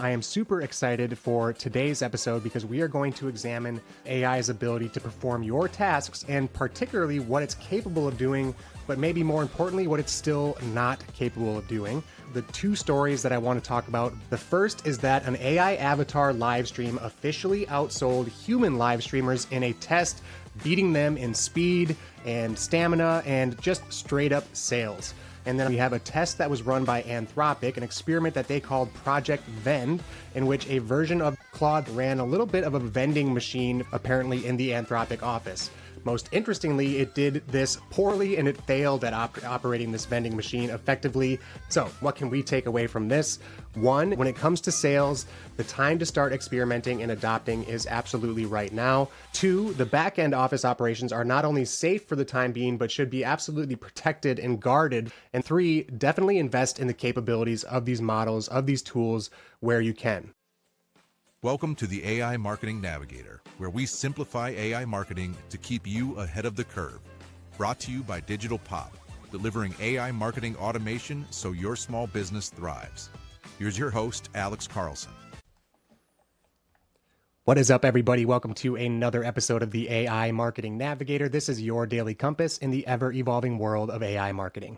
I am super excited for today's episode because we are going to examine AI's ability to perform your tasks and particularly what it's capable of doing, but maybe more importantly, what it's still not capable of doing. The two stories that I want to talk about. The first is that an AI avatar live stream officially outsold human live streamers in a test, beating them in speed and stamina and just straight up sales. And then we have a test that was run by Anthropic, an experiment that they called Project Venn, in which a version of Claude ran a little bit of a vending machine, apparently in the Anthropic office. Most interestingly, it did this poorly and it failed at operating this vending machine effectively. So what can we take away from this? One, when it comes to sales, the time to start experimenting and adopting is absolutely right now. Two, the back-end office operations are not only safe for the time being, but should be absolutely protected and guarded. And three, definitely invest in the capabilities of these models, of these tools where you can. Welcome to the AI Marketing Navigator, where we simplify AI marketing to keep you ahead of the curve. Brought to you by Digital Pop, delivering AI marketing automation so your small business thrives. Here's your host, Alex Carlson. What is up, everybody? Welcome to another episode of the AI Marketing Navigator. This is your daily compass in the ever-evolving world of AI marketing.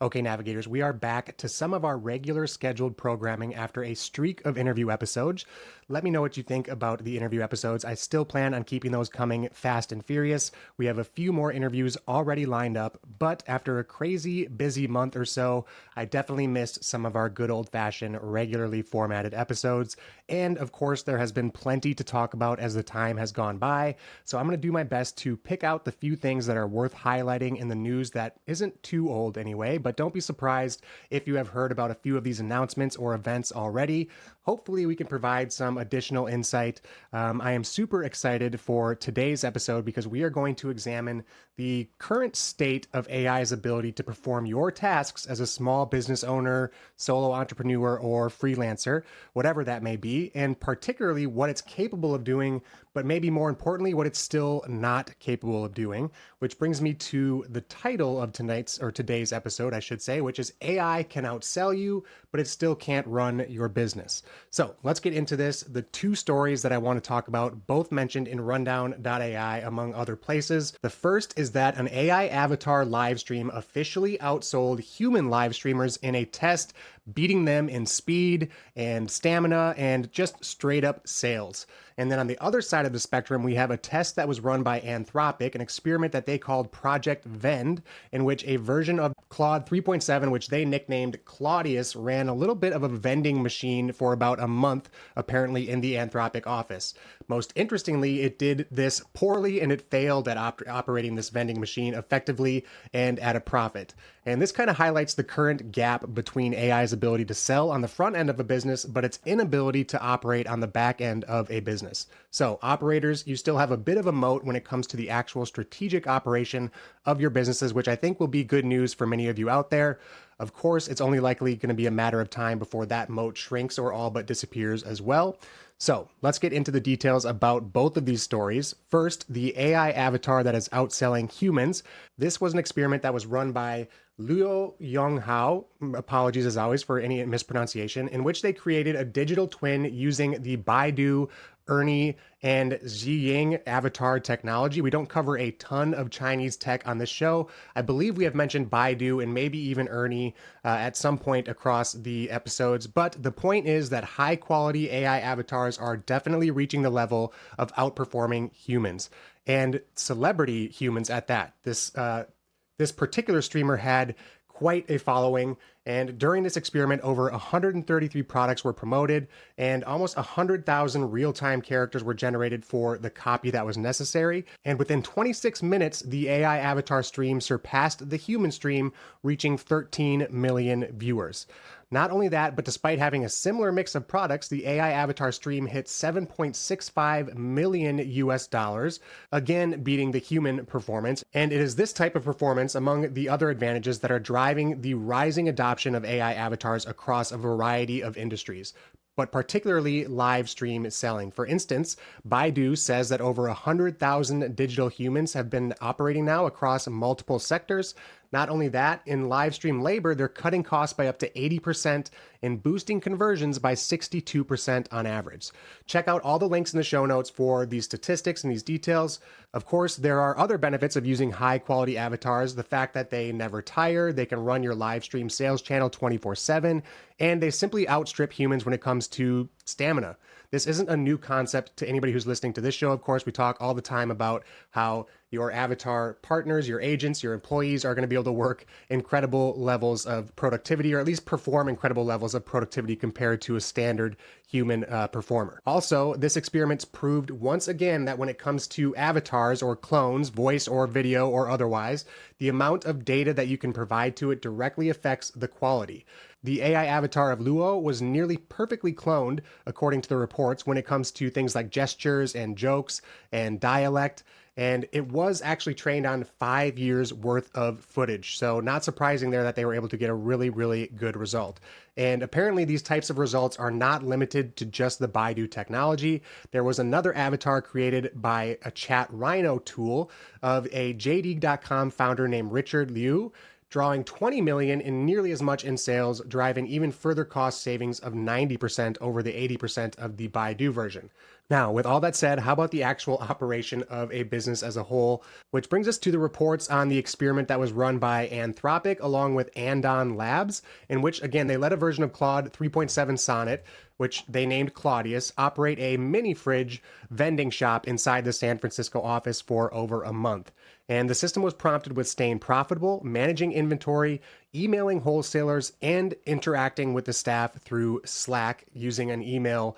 Okay, Navigators, we are back to some of our regular scheduled programming after a streak of interview episodes. Let me know what you think about the interview episodes. I still plan on keeping those coming fast and furious. We have a few more interviews already lined up, but after a crazy busy month or so, I definitely missed some of our good old-fashioned regularly formatted episodes. And of course, there has been plenty to talk about as the time has gone by. So I'm going to do my best to pick out the few things that are worth highlighting in the news that isn't too old anyway, but don't be surprised if you have heard about a few of these announcements or events already. Hopefully we can provide some additional insight. I am super excited for today's episode because we are going to examine the current state of AI's ability to perform your tasks as a small business owner, solo entrepreneur, or freelancer, whatever that may be, and particularly what it's capable of doing, but maybe more importantly, what it's still not capable of doing, which brings me to the title of today's episode, I should say, which is AI can outsell you, but it still can't run your business. So let's get into this. The two stories that I want to talk about, both mentioned in rundown.ai among other places. The first is that an AI avatar live stream officially outsold human live streamers in a test, beating them in speed and stamina and just straight up sales. And then on the other side of the spectrum, we have a test that was run by Anthropic, an experiment that they called Project Venn, in which a version of Claude 3.7, which they nicknamed Claudius, ran a little bit of a vending machine for about a month, apparently in the Anthropic office. Most interestingly, it did this poorly and it failed at operating this vending machine effectively and at a profit. And this kind of highlights the current gap between AI's ability to sell on the front end of a business, but its inability to operate on the back end of a business. So operators, you still have a bit of a moat when it comes to the actual strategic operation of your businesses, which I think will be good news for many of you out there. Of course, it's only likely going to be a matter of time before that moat shrinks or all but disappears as well. So let's get into the details about both of these stories. First, the AI avatar that is outselling humans. This was an experiment that was run by Luoyang Hao, apologies as always for any mispronunciation, in which they created a digital twin using the Baidu Ernie and Zhiying avatar technology. We don't cover a ton of Chinese tech on this show. I believe we have mentioned Baidu and maybe even Ernie at some point across the episodes, but the point is that high quality AI avatars are definitely reaching the level of outperforming humans, and celebrity humans at that. This particular streamer had quite a following, and during this experiment, over 133 products were promoted, and almost 100,000 real-time characters were generated for the copy that was necessary. And within 26 minutes, the AI avatar stream surpassed the human stream, reaching 13 million viewers. Not only that, but despite having a similar mix of products, the AI avatar stream hit 7.65 million US dollars, again beating the human performance. And it is this type of performance, among the other advantages, that are driving the rising adoption of AI avatars across a variety of industries, but particularly live stream selling. For instance, Baidu says that over 100,000 digital humans have been operating now across multiple sectors. Not only that, in live stream labor, they're cutting costs by up to 80% and boosting conversions by 62% on average. Check out all the links in the show notes for these statistics and these details. Of course, there are other benefits of using high quality avatars. The fact that they never tire, they can run your live stream sales channel 24/7, and they simply outstrip humans when it comes to stamina. This isn't a new concept to anybody who's listening to this show. Of course, we talk all the time about how your avatar partners, your agents, your employees are going to be able to work incredible levels of productivity, or at least perform incredible levels of productivity compared to a standard human performer. Also, this experiment's proved once again that when it comes to avatars or clones, voice or video or otherwise, the amount of data that you can provide to it directly affects the quality. The AI avatar of Luo was nearly perfectly cloned, according to the reports, when it comes to things like gestures and jokes and dialect. And it was actually trained on 5 years worth of footage. So not surprising there that they were able to get a really, really good result. And apparently these types of results are not limited to just the Baidu technology. There was another avatar created by a chat rhino tool of a JD.com founder named Richard Liu, drawing 20 million and nearly as much in sales, driving even further cost savings of 90% over the 80% of the Baidu version. Now, with all that said, how about the actual operation of a business as a whole? Which brings us to the reports on the experiment that was run by Anthropic along with Andon Labs, in which, again, they let a version of Claude 3.7 Sonnet, which they named Claudius, operate a mini fridge vending shop inside the San Francisco office for over a month. And the system was prompted with staying profitable, managing inventory, emailing wholesalers, and interacting with the staff through Slack using an email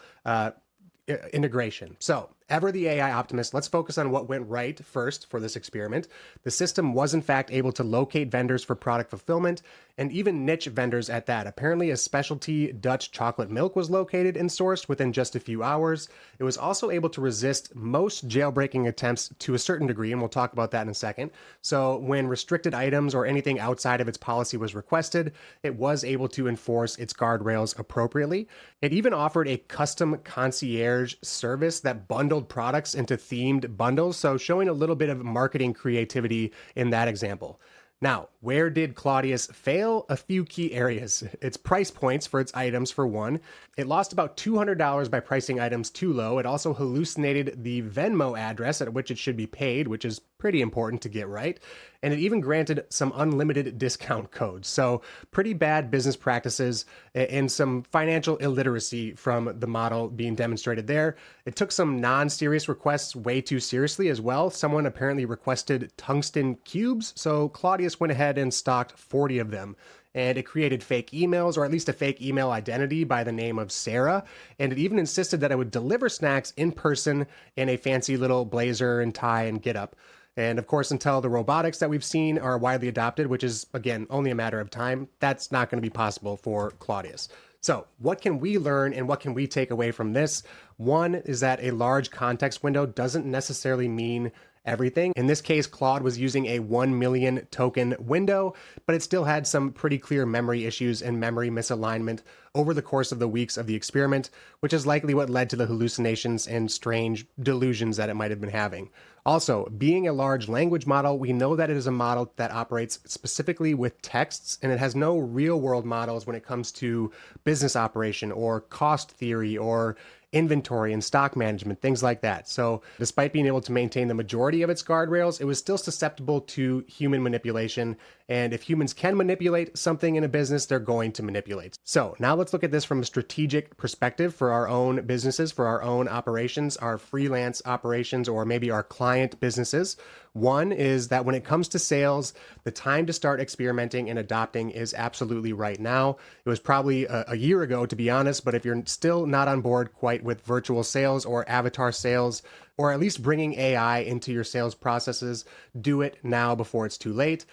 integration. So, ever the AI optimist, let's focus on what went right first for this experiment. The system was in fact able to locate vendors for product fulfillment, and even niche vendors at that. Apparently a specialty Dutch chocolate milk was located and sourced within just a few hours. It was also able to resist most jailbreaking attempts to a certain degree, and we'll talk about that in a second. So when restricted items or anything outside of its policy was requested, it was able to enforce its guardrails appropriately. It even offered a custom concierge service that bundled products into themed bundles, so showing a little bit of marketing creativity in that example. Now, where did Claudius fail? A few key areas. Its price points for its items, for one. It lost about $200 by pricing items too low. It also hallucinated the Venmo address at which it should be paid, which is pretty important to get right. And it even granted some unlimited discount codes. So pretty bad business practices and some financial illiteracy from the model being demonstrated there. It took some non-serious requests way too seriously as well. Someone apparently requested tungsten cubes, so Claudius went ahead and stocked 40 of them. And it created fake emails, or at least a fake email identity by the name of Sarah. And it even insisted that it would deliver snacks in person in a fancy little blazer and tie and getup. And of course, until the robotics that we've seen are widely adopted, which is, again, only a matter of time, that's not going to be possible for Claudius. So what can we learn and what can we take away from this? One is that a large context window doesn't necessarily mean everything. In this case, Claude was using a 1 million token window, but it still had some pretty clear memory issues and memory misalignment over the course of the weeks of the experiment, which is likely what led to the hallucinations and strange delusions that it might have been having. Also, being a large language model, we know that it is a model that operates specifically with texts, and it has no real-world models when it comes to business operation or cost theory or inventory and stock management, things like that. So despite being able to maintain the majority of its guardrails, it was still susceptible to human manipulation. And if humans can manipulate something in a business, they're going to manipulate. So now let's look at this from a strategic perspective for our own businesses, for our own operations, our freelance operations, or maybe our client businesses. One is that when it comes to sales, the time to start experimenting and adopting is absolutely right now. It was probably a year ago, to be honest, but if you're still not on board quite with virtual sales or avatar sales, or at least bringing AI into your sales processes, do it now before it's too late.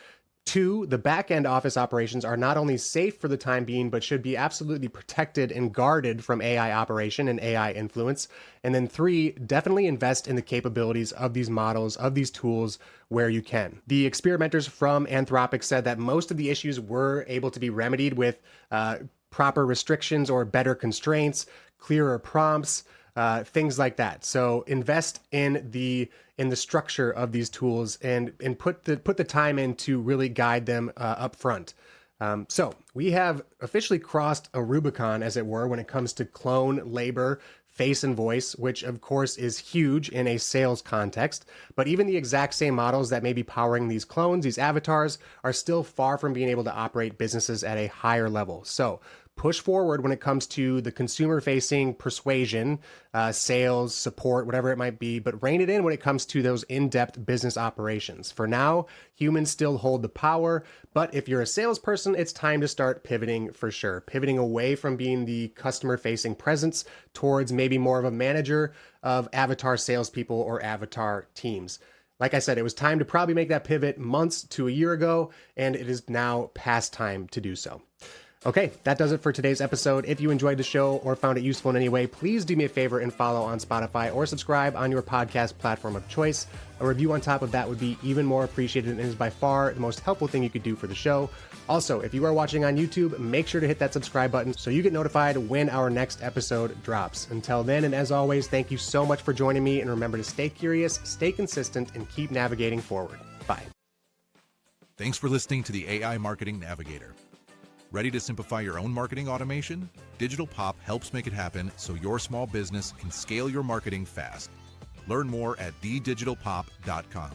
Two, the back-end office operations are not only safe for the time being, but should be absolutely protected and guarded from AI operation and AI influence. And then three, definitely invest in the capabilities of these models, of these tools where you can. The experimenters from Anthropic said that most of the issues were able to be remedied with proper restrictions or better constraints, clearer prompts, things like that. So invest in the structure of these tools and put the time in to really guide them up front. So we have officially crossed a Rubicon, as it were, when it comes to clone, labor, face, and voice, which of course is huge in a sales context. But even the exact same models that may be powering these clones, these avatars, are still far from being able to operate businesses at a higher level. So push forward when it comes to the consumer-facing persuasion, sales, support, whatever it might be, but rein it in when it comes to those in-depth business operations. For now, humans still hold the power, but if you're a salesperson, it's time to start pivoting for sure. Pivoting away from being the customer-facing presence towards maybe more of a manager of avatar salespeople or avatar teams. Like I said, it was time to probably make that pivot months to a year ago, and it is now past time to do so. Okay, that does it for today's episode. If you enjoyed the show or found it useful in any way, please do me a favor and follow on Spotify or subscribe on your podcast platform of choice. A review on top of that would be even more appreciated and is by far the most helpful thing you could do for the show. Also, if you are watching on YouTube, make sure to hit that subscribe button so you get notified when our next episode drops. Until then, and as always, thank you so much for joining me, and remember to stay curious, stay consistent, and keep navigating forward. Bye. Thanks for listening to the AI Marketing Navigator. Ready to simplify your own marketing automation? Digital Pop helps make it happen so your small business can scale your marketing fast. Learn more at thedigitalpop.com.